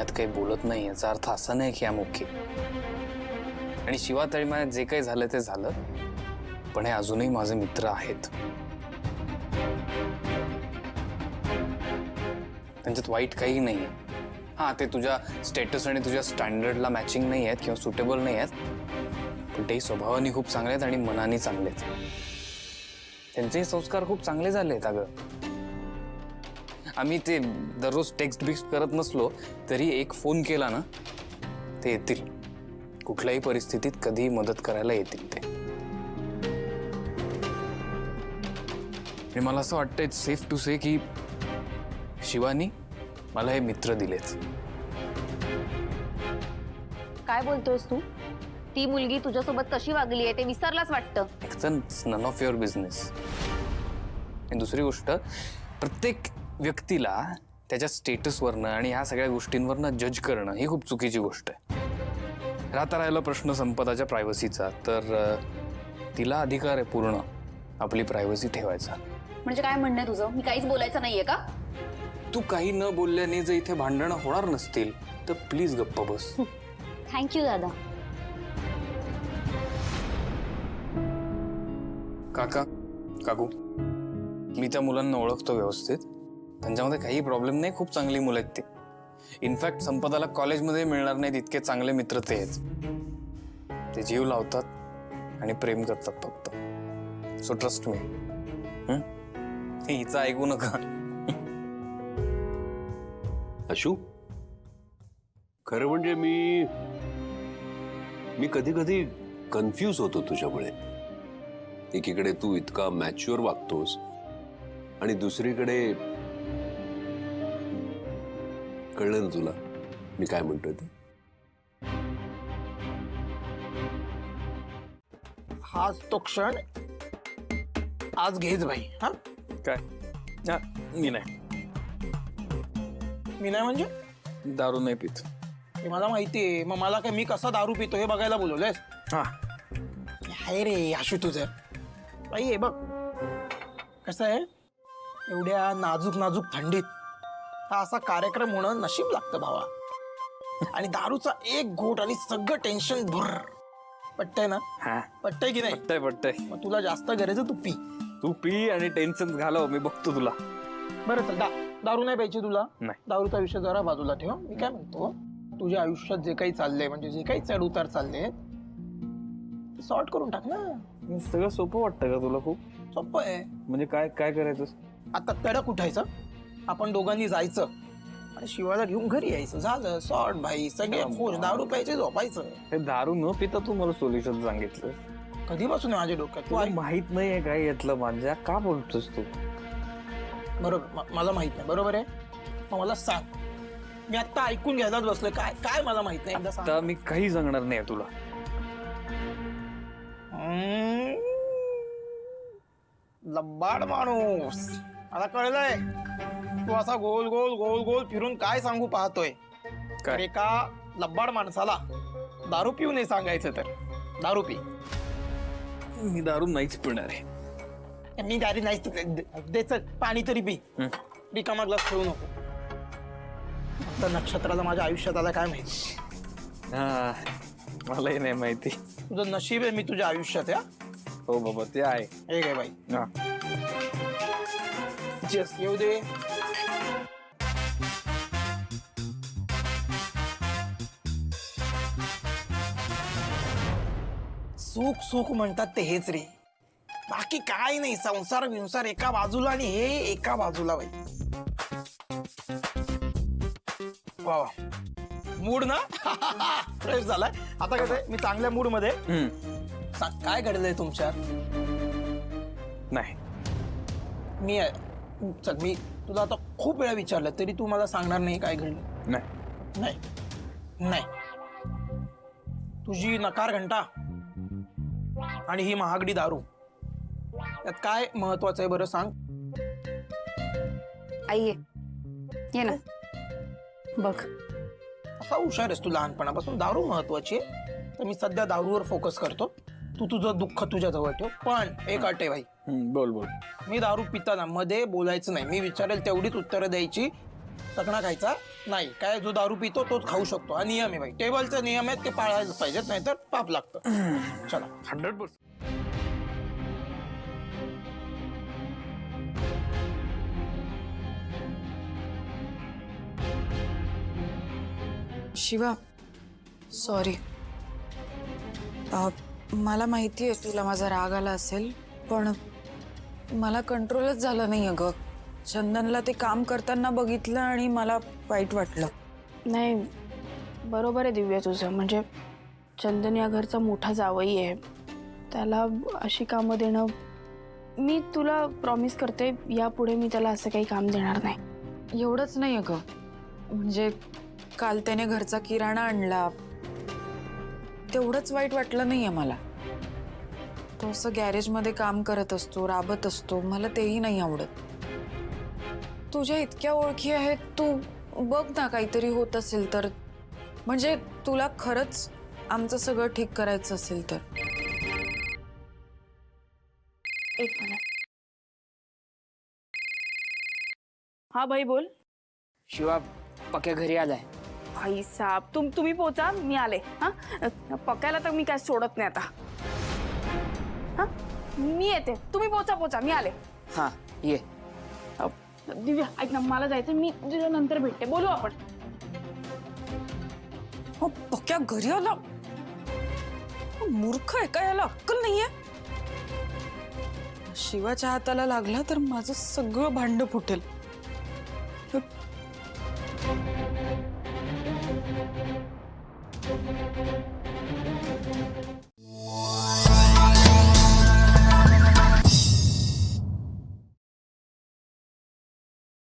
यात काही बोलत नाही याचा अर्थ असा नाही की आम ओके. आणि शिवा तळीमायात जे काही झालं ते झालं, पण हे अजूनही माझे मित्र आहेत. त्यांच्यात वाईट काही नाहीये. हा, ते तुझ्या स्टेटस आणि तुझ्या स्टँडर्डला मॅचिंग नाही आहेत किंवा सुटेबल नाही आहेत, पण तेही स्वभावाने खूप चांगले आहेत आणि मनाने चांगले आहेत. त्यांचेही संस्कार खूप चांगले झाले आहेत. अगं, आम्ही ते दररोज टेक्स्ट बिक्स्ट करत नसलो तरी एक फोन केला ना, ते येतील. कुठल्याही परिस्थितीत कधीही मदत करायला येतील ते. आणि मला असं वाटतं इट्स सेफ टू से की शिवानी मला हे मित्र दिलेत. काय बोलतोयस तू? ती मुलगी तुझ्यासोबत कशी वागली आहे ते विसरलाच वाटतं. It's none of your business. आणि दुसरी गोष्ट, प्रत्येक व्यक्तीला त्याच्या स्टेटसवरनं आणि ह्या सगळ्या गोष्टींवरनं जज करणं ही खूप चुकीची गोष्ट आहे. राहिला प्रश्न संपदाच्या प्रायव्हसीचा, तर तिला अधिकार आहे पूर्ण आपली प्रायव्हसी ठेवायचा. म्हणजे काय म्हणणं तुझं? मी काहीच बोलायचं नाहीये का? तू काही न बोलल्याने जर इथे भांडणं होणार नसतील तर प्लीज गप्प बस. थँक्यू दादा. काका, काकू, मी त्या मुलांना ओळखतो व्यवस्थित. त्यांच्यामध्ये काही प्रॉब्लेम नाही. खूप चांगली मुलं आहेत ती. इनफॅक्ट संपदाला कॉलेजमध्ये मिळणार नाहीत इतके चांगले मित्र ते आहेत. ते जीव लावतात आणि प्रेम करतात फक्त. So trust me. हिचं ऐकू नका. अशू, खरं म्हणजे मी कधी कधी कन्फ्यूज होतो तुझ्यामुळे. एकीकडे तू इतका मॅच्युअर वागतोस आणि दुसरीकडे कळलं ना तुला मी काय म्हणतोय ते? हाच तो क्षण. आज घेच भाई. हा काय? मी नाही. मी नाही म्हणजे दारू नाही पित. हे मला माहितीये. मग मला काय, मी कसा दारू पितो हे बघायला बोलवलंयस? हा, हाय रे आशू तुझं बाई. हे बघ कसं आहे, एवढ्या नाजूक नाजूक थंडीत हा असा कार्यक्रम होणं नशीब लागतं भावा. आणि दारूचा एक घोट आणि सगळं टेन्शन भर. पटतंय ना? हा, पटतंय की नाही? पटतंय. मग तुला जास्त गरज आहे, तू पी. तू पी आणि टेन्शन घालव, मी बघतो तुला. बरं चल, दारू नाही प्यायची तुला? नाही. दारूचा विषय जरा बाजूला ठेव. मी काय म्हणतो, तुझ्या आयुष्यात जे काही चाललंय, म्हणजे जे काही चढ उतार चालले सॉर्ट करून टाक ना. सगळं सोपं वाटतं का तुला? खूप सोपं आहे. म्हणजे काय काय करायचं? आता तडक उठायचं, आपण दोघांनी जायचं आणि शिवाला घेऊन घरी यायचं. झालं सॉर्ट भाई. सगळे खुश. दारू प्यायचे, झोपायचं. हे दारू न पिता तू मला सोल्युशन सांगितलं. कधीपासून आहे माझ्या डोक्यात? तू तुला माहित नाहीये काय यातलं माझ्या? का बोलतोस तू? बरोबर, मला माहित नाही. बरोबर आहे. मग मला सांग. मी आता ऐकून घ्यायलाच बसलोय. काय काय मला माहित नाही. एकदा सांग. आता मी काही सांगणार नाही तुला. लबाड माणूस. आता कळलंय तू असा गोल गोल गोल गोल फिरून काय सांगू पाहतोय. काय? तर एका लबाड माणसाला दारू पिऊ नाही सांगायचं तर दारू पी. मी दारू नाहीच पिणार आहे. मी दारू नाही दे. चल पाणी तरी पी. रिकामा ग्लास ठेवू नको. आता नक्षत्राला माझ्या आयुष्यात आला काय माहिती. हा, मलाही नाही माहिती. तुझं नशीब आहे मी तुझ्या आयुष्यात. या हो बाबा, ते आहे. हे काय बाई. हा, येऊ दे. सुख सुख म्हणतात ते हेच रे. बाकी काय नाही. संसार विंसार एका बाजूला आणि हे एका बाजूला बाई. वा, मूड ना फ्रेश झालाय. आता कसं आहे, मी चांगल्या मूड मध्ये. काय घडलंय तुमच्यात? नाही. मी तुला आता खूप वेळा विचारलं तरी तू मला सांगणार नाही काय घडलं? नाही. नाही नाही. तुझी नकार घंटा आणि ही महागडी दारू, यात काय महत्वाचं आहे बरं सांग? आई ये ना, बघ. असा हुशार आहेस तू लहानपणापासून. दारू महत्वाची आहे तर मी सध्या दारूवर फोकस करतो. तू तुझं दुःख तुझ्या जवळ ठेव. पण एक अट आहे भाई. बोल बोल. मी दारू पिताना मध्ये बोलायचं नाही. मी विचारेल तेवढीच उत्तरं द्यायची. चकणा खायचा नाही. काय जो दारू पितो तोच खाऊ शकतो हा नियम आहे भाई. टेबलचे नियम आहेत ते पाळायला पाहिजेत, नाहीतर पाप लागतं. चला 100%. शिवा सॉरी. मला माहिती आहे तुला माझा राग आला असेल, पण मला कंट्रोलच झालं नाही अगं. चंदनला ते काम करताना बघितलं आणि मला वाईट वाटलं. नाही, बरोबर आहे दिव्या तुझं. म्हणजे चंदन या घरचा मोठा जावई आहे, त्याला अशी कामं देणं. मी तुला प्रॉमिस करते यापुढे मी त्याला असं काही काम देणार नाही. एवढंच नाही अगं, म्हणजे काल त्याने घरचा किराणा आणला तेवढंच वाईट वाटलं नाहीये मला. तो असं गॅरेजमध्ये काम करत असतो, राबत असतो, मला तेही नाही आवडत. तुझ्या इतक्या ओळखी आहेत, तू बघ ना काहीतरी होत असेल तर. म्हणजे तुला खरंच आमचं सगळं ठीक करायचं असेल तर. एक मिनिट. हा भाई बोल. शिवा पक्या घरी आलाय. भाई साहब तुम्ही पोचा, मी आले. हा पक्याला तर मी काय सोडत नाही आता. हा मी येते, तुम्ही पोचा मी आले. हा ये. दिव्या ऐक ना, मला जायचं, मी तुझ्या नंतर भेटते, बोलू आपण. हो पक्या घरी आला. मूर्ख आहे का, याला अक्कल नाहीये. शिवाच्या हाताला लागला तर माझं सगळं भांड फुटेल.